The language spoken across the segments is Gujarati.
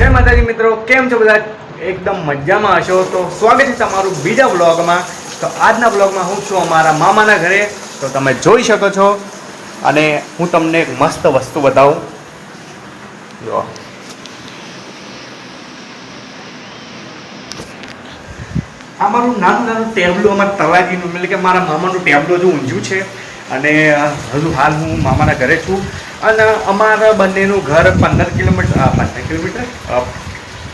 જય માતાજી મિત્રો, કેમ છો બધા? એકદમ મજામાં હશો તો સ્વાગત છે તમારું બીજા વ્લોગમાં. તો આજના વ્લોગમાં હું છું અમારા મામાના ઘરે, તો તમે જોઈ શકો છો. અને હું તમને એક મસ્ત વસ્તુ બતાવું. જો આ મારું નાનું ટેબલું અમારા તલાજીનું, એટલે કે મારા મામાનું ટેબલું હજુ ઊંઝું છે. અને હજુ હાલ હું મામાના ઘરે છું. અને અમારા બંનેનું ઘર 15 કિલોમીટર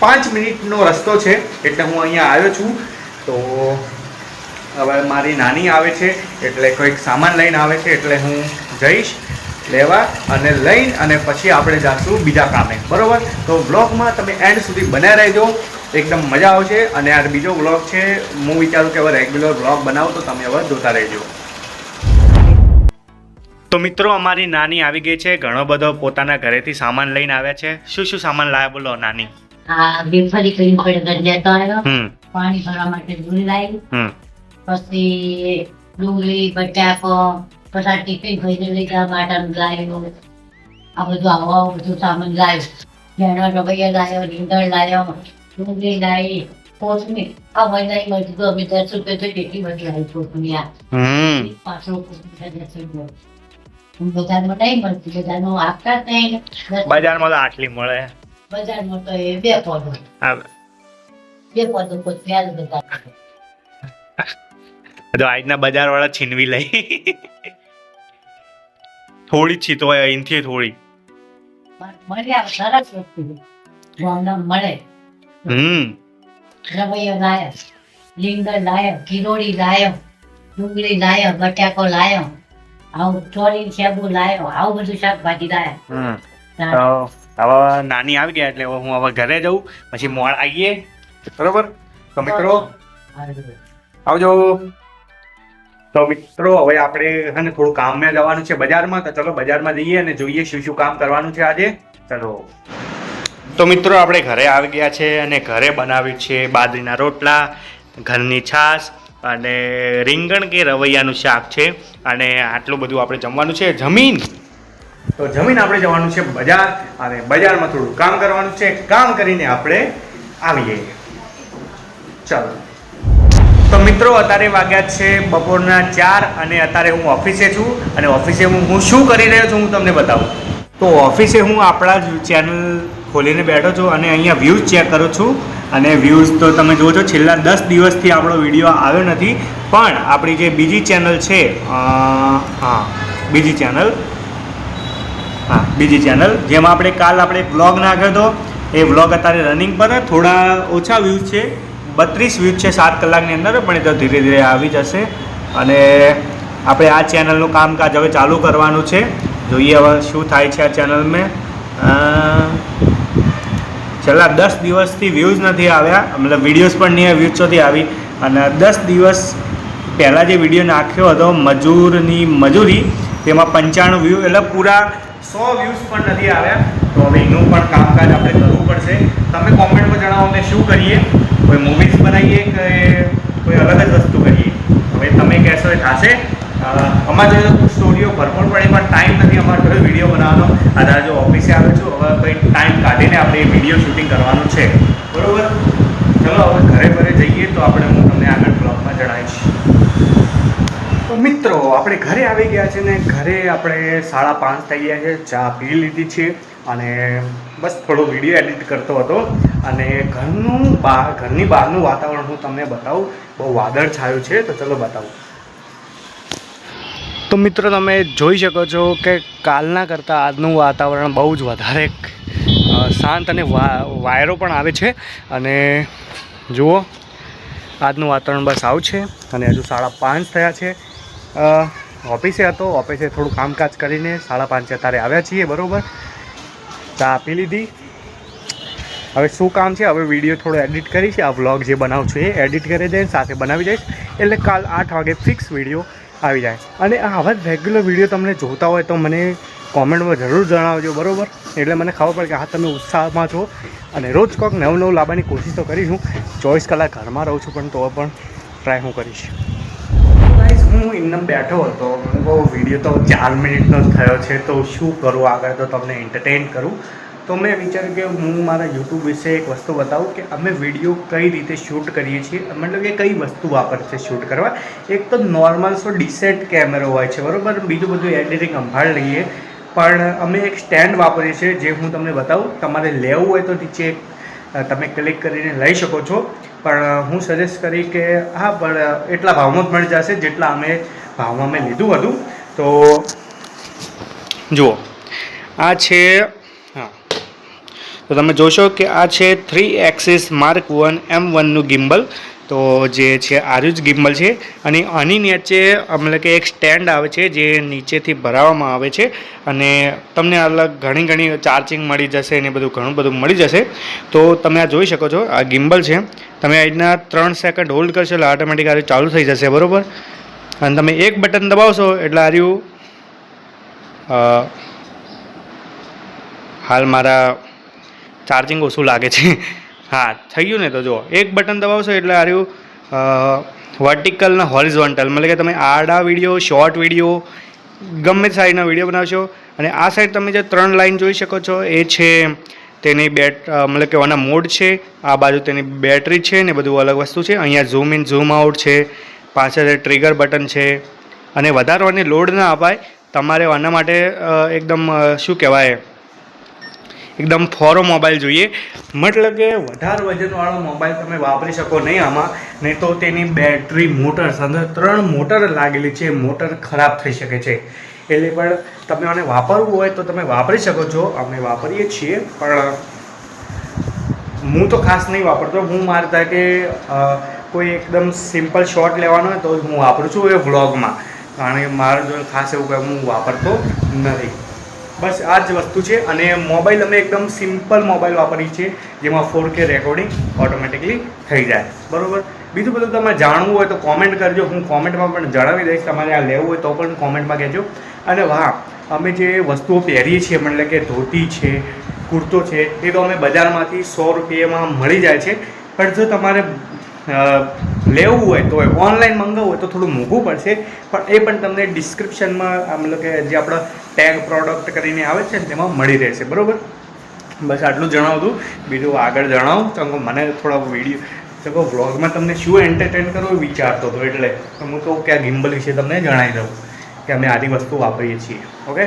5 મિનિટનો રસ્તો છે. એટલે હું અહીંયા આવ્યો છું. તો હવે મારી નાની આવે છે, એટલે કોઈક સામાન લઈને આવે છે, એટલે હું જઈશ લેવા અને લઈને અને પછી આપણે જઈશું બીજા કામે, બરાબર? તો બ્લોગમાં તમે એન્ડ સુધી બનાવી રહેજો, એકદમ મજા આવશે. અને આ બીજો બ્લોગ છે, હું વિચારું કે હવે રેગ્યુલર બ્લોગ બનાવું, તો તમે હવે જોતા રહેજો. તો મિત્રો, અમારી નાની આવી ગઈ છે. ઘણો બધો પોતાના ઘરેથી સામાન લઈને આવ્યા છે. શું શું સામાન લાવ્યા બોલો નાની? બેફરી કરી પડે લેતો આવ્યો, પાણી ભરવા માટે ડુંગળી લાવી, પછી ડુંગળી, બટાકો, પછી ટિફિન ભરીને લઈ જવા માટે લાવ્યો. આ બધું આવું બધું સામાન લાવ્યો. ભેણો રવૈયા લાવ્યો, રીંગણ લાવ્યો, ડુંગળી લાવી, કોથમીર. આ મહિના મળતી તો અમે 10 રૂપિયા તો કેટલી બધી લાવી કોથમીર. 5 રૂપિયા બજારમાં નહીં મળતી, બજારમાં આપતા જ નહીં. બજારમાં તો આટલી મળે, બજારમાં તો એ 2 પોદો કોથમીર બધા. તો આજના બજાર વાળા છીનવી લઈ થોડી છીતવાય અહીંથી થોડી મળ્યા સરસ વસ્તુ ગામડા મળે. રવૈયો લાયો, રીંગણ લાયો, કિરોડી લાયો, ડુંગળી લાયો, બટાકો લાયો, આવું ચોરી શેબુ લાયો, આવું બધું શાકભાજી લાયો. હવે નાની આવી ગયા એટલે હું હવે ઘરે જઉં, પછી મોડ આવીએ, બરોબર? તો મિત્રો આવજો. તો મિત્રો હવે આપણે છે ને થોડું કામમાં જવાનું છે બજારમાં. તો ચલો બજારમાં જઈએ અને જોઈએ શું શું કામ કરવાનું છે આજે. ચલો. તો મિત્રો આપણે ઘરે આવી ગયા છે અને ઘરે બનાવ્યું છે બાજરીના રોટલા, ઘરની છાશ અને રીંગણ કે રવૈયાનું શાક છે. અને આટલું બધું આપણે જમવાનું છે. તો જમીન આપણે જવાનું છે બજાર, અને બજારમાં થોડું કામ કરવાનું છે. કામ કરીને આપણે આવીએ. ચાલો. તો મિત્રો અત્યારે વાગ્યા છે બપોરના 4 અને અત્યારે હું ઓફિસે છું. અને ઓફિસે હું શું કરી રહ્યો છું હું તમને બતાવું. તો ઓફિસે હું આપણા જ ચેનલ ખોલીને બેઠો છું અને અહીંયા વ્યૂઝ ચેક કરું છું. અને વ્યૂઝ તો તમે જુઓ છો, છેલ્લા 10 દિવસથી આપણો વિડીયો આવ્યો નથી. પણ આપણી જે બીજી ચેનલ છે, બીજી ચેનલ જેમાં આપણે કાલ આપણે બ્લોગ નાખ્યો હતો, એ બ્લોગ અત્યારે રનિંગ પર. થોડા ઓછા વ્યૂઝ છે, 32 વ્યૂઝ છે 7 કલાકની અંદર, પણ એ તો ધીરે ધીરે આવી જશે. અને આપણે આ ચેનલનું કામકાજ હવે ચાલુ કરવાનું છે. જોઈએ હવે શું થાય છે આ ચેનલમાં. છેલ્લા 10 દિવસથી વ્યૂઝ નથી આવ્યા, મતલબ વિડીયોઝ પણ નહીં, વ્યૂઝ નથી આવી. અને 10 દિવસ પહેલાં જે વિડીયો નાખ્યો હતો મજૂરની મજૂરી, તેમાં 95 વ્યૂ, એટલે પૂરા 100 વ્યૂઝ પણ નથી આવ્યા. તો હવે એનું પણ કામકાજ આપણે કરવું પડશે. તમે કોમેન્ટમાં જણાવો અમે શું કરીએ, કોઈ મૂવીઝ બનાવીએ કે કોઈ અલગ જ વસ્તુ કરીએ. હવે તમે કહેશો એ થશે. અમારે જોડે સ્ટોરીઓ ભરપૂર પડે, પણ ટાઈમ નથી અમારે જોડે વિડીયો બનાવવાનો. અત્યારે જો ઓફિસે આવ્યો છું, હવે કંઈ ટાઈમ કાઢીને આપણે વિડીયો શૂટિંગ કરવાનું છે, બરાબર? ચલો હવે ઘરે જઈએ તો આપણે હું તમને આગળ બ્લોગમાં જણાવીશ. તો મિત્રો આપણે ઘરે આવી ગયા છે ને ઘરે આપણે 5:30 થઈ ગયા છે. ચા પી લીધી છે અને બસ થોડો વિડીયો એડિટ કરતો હતો. અને ઘરની બહારનું વાતાવરણ હું તમને બતાવું. બહુ વાદળ છાયું છે, તો ચલો બતાવું. તો મિત્રો તમે જોઈ શકો છો કે કાલના કરતાં આજનું વાતાવરણ બહુ જ વધારે શાંત અને વાયરો પણ આવે છે. અને જુઓ આજનું વાતાવરણ બસ આવું છે. અને હજુ 5:30 થયા છે. ઓફિસે હતો, ઓફિસે થોડું કામકાજ કરીને 5:30 અત્યારે આવ્યા છીએ, બરાબર? ચા આપી લીધી. હવે શું કામ છે, હવે વિડીયો થોડો એડિટ કરીશ. આ વ્લોગ જે બનાવું છું એ એડિટ કરી દઈશ, સાથે બનાવી દઈશ, એટલે કાલ 8 વાગે ફિક્સ વિડીયો આવી જાય. અને આવા જ રેગ્યુલર વિડીયો તમને જોતા હોય તો મને કોમેન્ટમાં જરૂર જણાવજો, બરાબર? એટલે મને ખબર પડે કે હા તમે ઉત્સાહમાં છો. અને રોજ કોઈક નવું લાવવાની કોશિશ તો કરીશું. 24 કલાક ઘરમાં રહું છું, પણ તો પણ ટ્રાય હું કરીશ. હું એકદમ બેઠો હતો, બહુ વિડીયો તો 4 મિનિટનો જ થયો છે, તો શું કરું આગળ, તો તમને એન્ટરટેન કરું. તો મેં વિચાર્યું કે હું મારા યુટ્યુબ વિશે એક વસ્તુ બતાવું કે અમે વિડીયો કઈ રીતે શૂટ કરીએ છીએ, મતલબ કે કઈ વસ્તુ વાપરે છે શૂટ કરવા. એક તો નોર્મલ ડિસેન્ટ કેમેરો હોય છે બરાબર, બીજું બધું એડિટિંગ સંભાળ લઈએ, પણ અમે એક સ્ટેન્ડ વાપરીએ છીએ જે હું તમને બતાવું. તમારે લેવું હોય તો નીચે તમે ક્લિક કરીને લઈ શકો છો, પણ હું સજેસ્ટ કરી કે હા પણ એટલા ભાવમાં જ મળી જશે જેટલા અમે ભાવમાં મેં લીધું હતું. તો જુઓ આ છે, હા તો તમે જોશો કે આ છે 3 એક્સિસ Mark 1 M1નું ગિમ્બલ. તો જે છે આર્યું જ ગિમ્બલ છે, અને આની નીચે મતલબ કે એક સ્ટેન્ડ આવે છે જે નીચેથી ભરાવવામાં આવે છે, અને તમને અલગ ઘણી ચાર્જિંગ મળી જશે ને ઘણું બધું મળી જશે. તો તમે આ જોઈ શકો છો, આ ગિમ્બલ છે. તમે અહીંના 3 સેકન્ડ હોલ્ડ કરશો એટલે ઓટોમેટિક આ ચાલુ થઈ જશે બરાબર, અને તમે એક બટન દબાવશો એટલે આર્યું હાલ મારા ચાર્જિંગ ઓછું લાગે છે, હા થઈ ગયું ને. તો જુઓ એક બટન દબાવશો એટલે આર્યું વર્ટિકલ ને હોરિઝોન્ટલ, મતલબ કે તમે આડા વિડીયો, શોર્ટ વિડીયો, ગમે સાઈડના વિડીયો બનાવશો. અને આ સાઈડ તમે જે 3 લાઈન જોઈ શકો છો એ છે તેની મતલબ કે આના મોડ છે, આ બાજુ તેની બેટરી છે ને બધું અલગ વસ્તુ છે. અહીંયા ઝૂમ ઇન ઝૂમ આઉટ છે, પાછળ ટ્રિગર બટન છે, અને વધારવાની લોડ ના અપાય તમારે. આના માટે એકદમ શું કહેવાય, એકદમ ફોરો મોબાઈલ જોઈએ, મતલબ કે વધારે વજનવાળો મોબાઈલ તમે વાપરી શકો નહીં આમાં, નહીં તો તેની બેટરી મોટર અંદર 3 મોટર લાગેલી છે, મોટર ખરાબ થઈ શકે છે. એટલે પણ તમે આને વાપરવું હોય તો તમે વાપરી શકો છો, અમે વાપરીએ છીએ, પણ હું તો ખાસ નહીં વાપરતો. હું મારે થાય કે કોઈ એકદમ સિમ્પલ શોટ લેવાનો હોય તો હું વાપરું છું એ વ્લોગમાં, કારણ કે મારે જો ખાસ એવું કંઈ હું વાપરતો નથી. બસ આ જ વસ્તુ છે. અને મોબાઈલ અમે એકદમ સિમ્પલ મોબાઈલ વાપરીએ છીએ જેમાં 4K રેકોર્ડિંગ ઓટોમેટિકલી થઈ જાય બરાબર. બીજું બધું તમારે જાણવું હોય તો કોમેન્ટ કરજો, હું કોમેન્ટમાં પણ જણાવી દઈશ. તમારે આ લેવું હોય તો પણ કોમેન્ટમાં કહેજો. અને હા, અમે જે વસ્તુઓ પહેરીએ છીએ મતલબ કે ધોતી છે, કુર્તો છે, એ તો અમે બજારમાંથી 100 રૂપિયામાં મળી જાય છે. પણ જો તમારે લેવું હોય તો ઓનલાઈન મંગાવવું હોય તો થોડું મોંઘું પડશે, પણ એ પણ તમને ડિસ્ક્રિપ્શનમાં મતલબ કે જે આપણા ટેગ પ્રોડક્ટ કરીને આવે છે ને તેમાં મળી રહેશે બરાબર. બસ આટલું જણાવતું, બીજું આગળ જણાવું તો મને થોડા વિડીયો તો વ્લોગમાં તમને શું એન્ટરટેન કરવું વિચારતો હતો, એટલે હું કહું કે આ ગિમ્બલ વિશે તમને જણાવી દઉં કે અમે આની વસ્તુ વાપરીએ છીએ. ઓકે,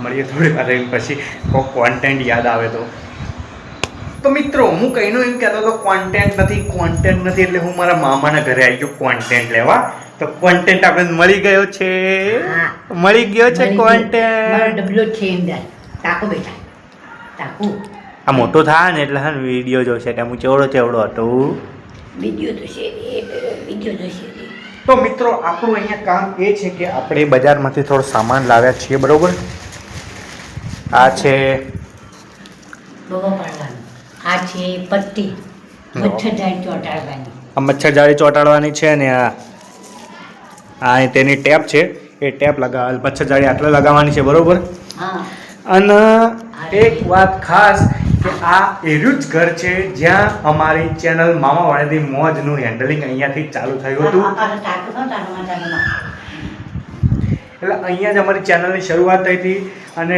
મળીએ થોડી વાર પછી કોઈ કોન્ટેન્ટ યાદ આવે તો મિત્રો હું કહીનો એમ કહેતો હતો કોન્ટેન્ટ નથી, એટલે હું મારા મામાના ઘરે આવી ગયો કોન્ટેન્ટ લેવા. તો કોન્ટેન્ટ આપણે મળી ગયો છે, મળી ગયો છે કોન્ટેન્ટ. ડબલો છે અંદર, ટાકો બેટા ટાકો. આ મોટો થાય ને એટલે હા વિડીયો જોશે કે હું ચેવડો હતો. વિડીયો તો છે, વિડીયો તો છે. તો મિત્રો આપણું અહીંયા કામ એ છે કે આપણે બજારમાંથી થોડો સામાન લાવ્યા છીએ બરોબર. આ છે આ છે પટ્ટી મચ્છરજાળી ચોંટાડવાની. આ મચ્છરજાળી ચોંટાડવાની છે ને આ તેની ટેપ છે, એ ટેપ મચ્છરજાળી આટલે લગાવવાની છે બરોબર. અને એક વાત ખાસ કે આ એર્યું જ ઘર છે જ્યાં અમારી ચેનલ મામા વાળાની મોજનું હેન્ડલિંગ અહીંયાથી ચાલુ થયું હતું. એટલે અહીંયા જ અમારી ચેનલની શરૂઆત થઈ હતી, અને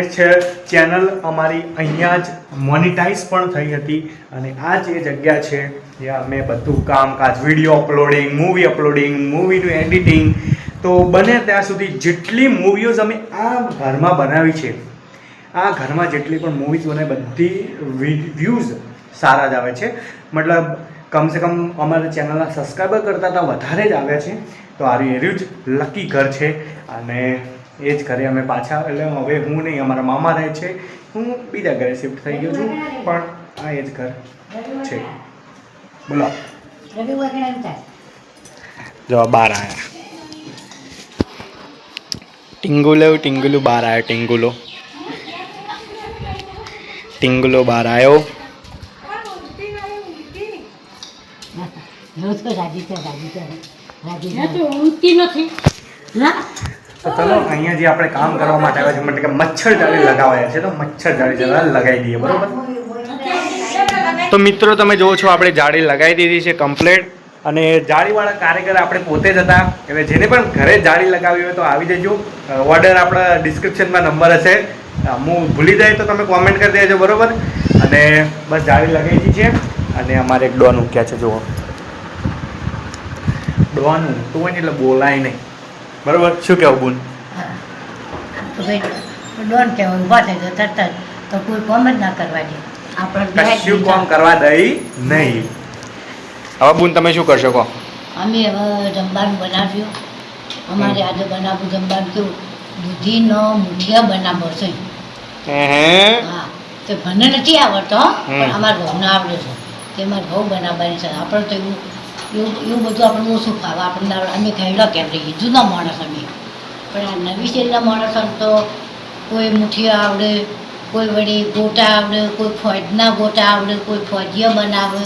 ચેનલ અમારી અહીંયા જ મોનિટાઈઝ પણ થઈ હતી. અને આ જ એ જગ્યા છે જ્યાં અમે બધું કામકાજ, વિડીયો અપલોડિંગ, મૂવીનું એડિટિંગ, તો બને ત્યાં સુધી જેટલી મૂવીઓ અમે આ ઘરમાં બનાવી છે, આ ઘરમાં જેટલી પણ મૂવીઝ બને બધી વ્યૂઝ સારા જ આવે છે. મતલબ કમસે કમ અમારા ચેનલના સબસ્ક્રાઈબર કરતાં તો વધારે જ આવ્યા છે. તો આ રહ્યું જ લકી ઘર છે, અને એ જ ઘરે અમે પાછા, એટલે હવે હું નહીં, અમારા મામા રહે છે, હું બીજા ઘરે શિફ્ટ થઈ ગયો છું, પણ આ એ જ ઘર છે. બોલો જો બહાર આવ્યા ટીંગુલો બહાર આવ્યો, ટીંગુલો બહાર આવ્યો. તો ચલો અહીંયા જે આપણે કામ કરવા માટે આવ્યા છે મતલબ કે મચ્છરજાળી લગાવ્યા છે, તો મચ્છરજાળી જરા લગાવી દઈએ બરોબર. તો મિત્રો તમે જુઓ છો આપણે જાળી લગાવી દીધી છે કમ્પ્લેટ, અને જાળીવાળા કારીગર આપણે પોતે જ હતા. એટલે જેને પણ ઘરે જાળી લગાવી હોય તો આવી જજો, ઓર્ડર આપણા ડિસ્ક્રિપ્શનમાં નંબર હશે, હું ભૂલી જાય તો તમે કોમેન્ટ કરી દેજો, બરોબર. અને બસ જાળી લગાવી છે. અને અમારે એક ડોન ઉક્યા છે, જુઓ ડોન ઊંઘતું હોય ને એટલે બોલાય નહીં, બરોબર. શું કહેવું બુન? તો ભાઈ ડોન કહેવાય, ઊભા થઈ જાય તરત જ, તો કોઈ કોમ જ ના કરવા દે. આપણે કશું કામ કરવા દઈ નહીં. હવે બુન તમે શું કરશો કહો? અમે હવે જમવાનું બનાવ્યું. અમારે આજે બનાવવું જમવાનું કેવું, દૂધીનો મુઠિયા બનાવવો છે. હા, તો મને નથી આવડતો, પણ અમારા ઘઉંને આવડે છે. તે મારે ઘઉં બનાવવાની છે. આપણે તો એવું એવું બધું આપણે ઓછું ખાવા આપણને અમે ખાયલા કેમ રહીએ, જૂના માણસ અમે. પણ આ નવી શૈલીના માણસો તો કોઈ મુઠિયા આવડે, કોઈ વળી ગોટા આવડે, કોઈ ફોજના ગોટા આવડે, કોઈ ફોજીયા બનાવે,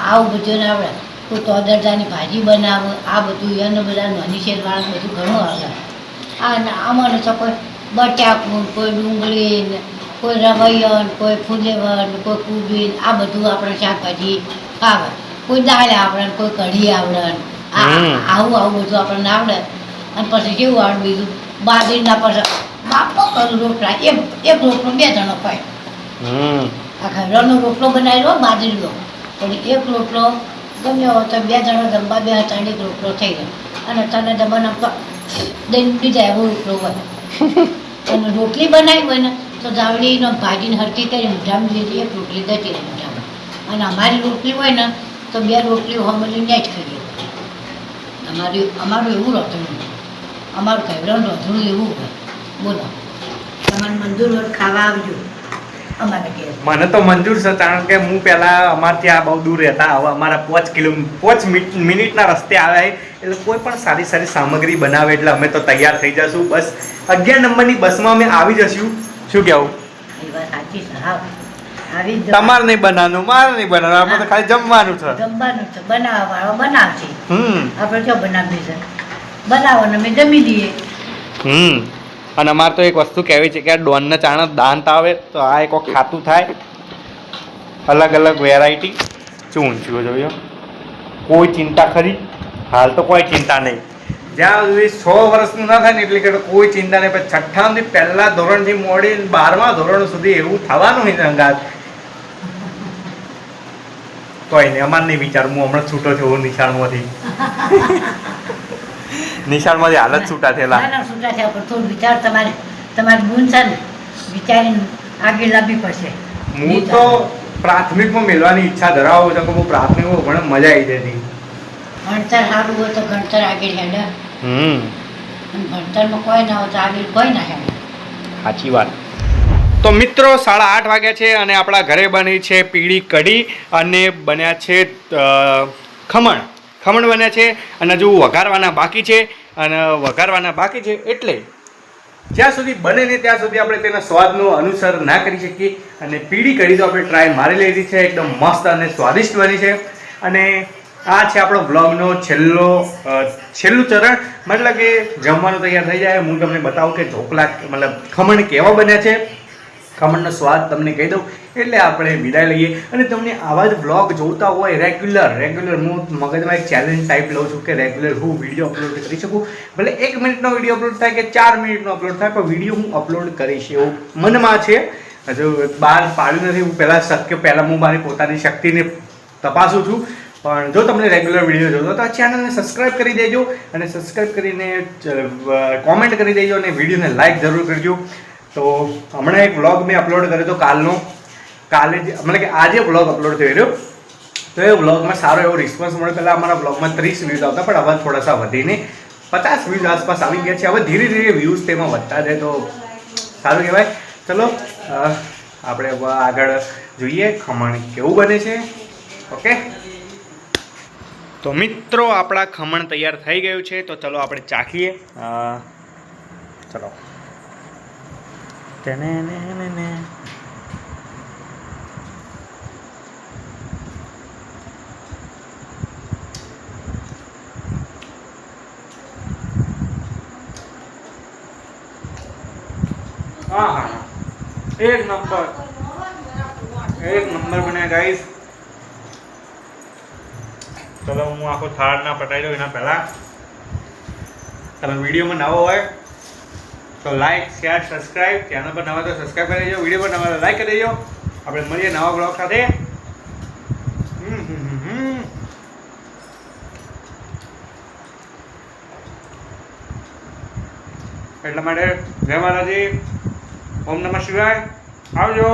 આવું બધું આવડે. કોઈ તોદરદાની ભાજી બનાવે, આ બધું એને બધા નાની શેરવાળા બધું ઘણું આવડે. આમાં તો કોઈ બટાકું, કોઈ ડુંગળી, કોઈ રવૈયન, કોઈ ફુલેવર, કોઈ કુબીન, આ બધું આપણે શાકભાજી આવે. કોઈ દાળ આવડે, કોઈ કઢી આવડે, આવું બધું આપણને આવડે. અને પછી કેવું આવડે બીજું, બાજરીના પછી બાપો કરું રોટલા, એક રોટલો 2 જણો ખાય. આ ઘરનો રોટલો બનાવેલો બાજરીનો, પણ એક રોટલો ગમે હોય તો 2 જણો જમવા 2 ત્રણ એક રોટલો થઈ જાય. અને તને જમવાના તો દઈ જાય એવો રોટલો હોય. અને રોટલી બનાવી હોય ને તો જાવડીનો ભાજીને હરકી કરી મોઢામાં લીધી, એક રોટલી દટી રહે મોઢામાં. અને અમારી રોટલી હોય ને તો 2 રોટલી મળીને જ ખાઈએ. અમારું એવું રધણું, અમારું ઘરનું રધણું એવું હોય. બોલો, તમારે મંજૂર હોય ખાવા આવજો અમારે ઘેર. મને તો મંજૂર છે, કારણ કે હું પહેલાં અમારે ત્યાં બહુ દૂર રહેતા, હવે અમારા 5 મિનિટના રસ્તે આવ્યા, એટલે કોઈ પણ સારી સારી સામગ્રી બનાવે એટલે અમે તો તૈયાર થઈ જશું. બસ 11 નંબરની બસમાં અમે આવી જશું. શું કહેવું? એ વાત સાચી છે. હા, આવી તમારે નહીં બનાવવાનું, મારે નહીં બનાવવાનું, આપણે તો ખાલી જમવાનું છે. જમવાનું છે, બનાવવા વાળો બનાવશે. આપણે જો બનાવીએ છે બનાવવાનું અમે જમી લઈએ. અને અમારે તો એક વસ્તુ કહેવી છે કે આ ડોનના ચાણા દાંત આવે તો આ એક ખાતું થાય. અલગ અલગ વેરાયટી શું ઊંચું જોયો, કોઈ ચિંતા ખરી? હાલ તો કોઈ ચિંતા નહીં. જ્યાં સુધી 6 વર્ષનું ના થાય ને એટલે કે કોઈ ચિંતા નહીં. પણ 6ઠ્ઠાથી પહેલા ધોરણથી મોડી 12મા ધોરણ સુધી એવું થવાનું નહીં અંગાત. કોઈ નહીં, અમારે નહીં વિચાર. હું હમણાં છૂટો થયો નિશાળમાંથી. નિશાળમાંથી હાલત છૂટા થયેલા. છૂટા થયા પણ થોડું વિચાર તમારી ગુણ છે ને વિચારીને આગળ લાવવી પડશે. હું તો પ્રાથમિકમાં મેળવાની ઈચ્છા ધરાવું છું કે હું પ્રાથમિકમાં ભણે મજા આવી જતી. ભણતર સારું હોય તો ભણતર આગળ હેડે. ભણતરમાં કોઈ ના હોય તો આગળ કોઈ ના હેડે. સાચી વાત. તો મિત્રો 8:30 વાગ્યા છે અને આપણા ઘરે બની છે પીળી કઢી અને બન્યા છે ખમણ બન્યા છે. અને હજુ વઘારવાના બાકી છે એટલે જ્યાં સુધી બને ને ત્યાં સુધી આપણે તેના સ્વાદનો અનુસર ના કરી શકીએ. અને પીળી કઢી તો આપણે ટ્રાય મારી લીધી છે, એકદમ મસ્ત અને સ્વાદિષ્ટ બની છે. અને આ છે આપણો બ્લોગનો છેલ્લું ચરણ, મતલબ કે જમવાનું તૈયાર થઈ જાય હું તમને બતાવું કે ઢોકળા મતલબ ખમણ કેવા બન્યા છે. ખમણનો સ્વાદ તમને કહી દઉં એટલે આપણે વિદાય લઈએ. અને તમને આવા જ બ્લોગ જોતા હોય રેગ્યુલર હું મગજમાં એક ચેલેન્જ ટાઈપ લઉં છું કે રેગ્યુલર હું વિડીયો અપલોડ કરી શકું. ભલે 1 મિનિટનો વિડીયો અપલોડ થાય કે 4 મિનિટનો અપલોડ થાય, પણ વિડીયો હું અપલોડ કરીશ એવું મનમાં છે. હજુ બહાર પાડ્યું નથી. હું પહેલાં હું મારી પોતાની શક્તિને તપાસું છું. પણ જો તમને રેગ્યુલર વિડીયો જોતો તો આ ચેનલને સબસ્ક્રાઈબ કરી દેજો અને સબસ્ક્રાઈબ કરીને કોમેન્ટ કરી દેજો અને વિડીયોને લાઈક જરૂર કરજો. તો હમણાં એક વ્લોગ મેં અપલોડ કર્યો હતો કાલે જ, મતલબ કે આજે વ્લોગ અપલોડ થઈ રહ્યો. તો એ વ્લોગમાં સારો એવો રિસ્પોન્સ મળ્યો. પહેલાં અમારા વ્લોગમાં 30 વ્યૂઝ આવતા, પણ હવે થોડાસા વધીને 50 વ્યૂઝ આસપાસ આવી ગયા છે. હવે ધીરે ધીરે વ્યૂઝ તેમાં વધતા જાય તો સારું કહેવાય. ચલો આપણે આગળ જોઈએ ખમણ કેવું બને છે. ઓકે, તો મિત્રો આપણા ખમણ તૈયાર થઈ ગયું છે. તો ચલો આપણે ચાખીએ. ચલો હા, એક નંબર બન્યા ગાઈસ. ચલો હું આખો થાળ ના પટાઈ દઉં એના પહેલા. તમે વિડીયોમાં નવો હોય તો લાઈક શેર સબસ્ક્રાઇબ, ચેનલ પર નવા તો સબસ્ક્રાઇબ કરી દેજો, વિડીયો પર નવા તો લાઈક કરી દેજો. આપણે મળીએ નવા બ્લોગ સાથે. એટલા માટે જય માતાજી, ઓમ નમઃ શિવાય, આવજો.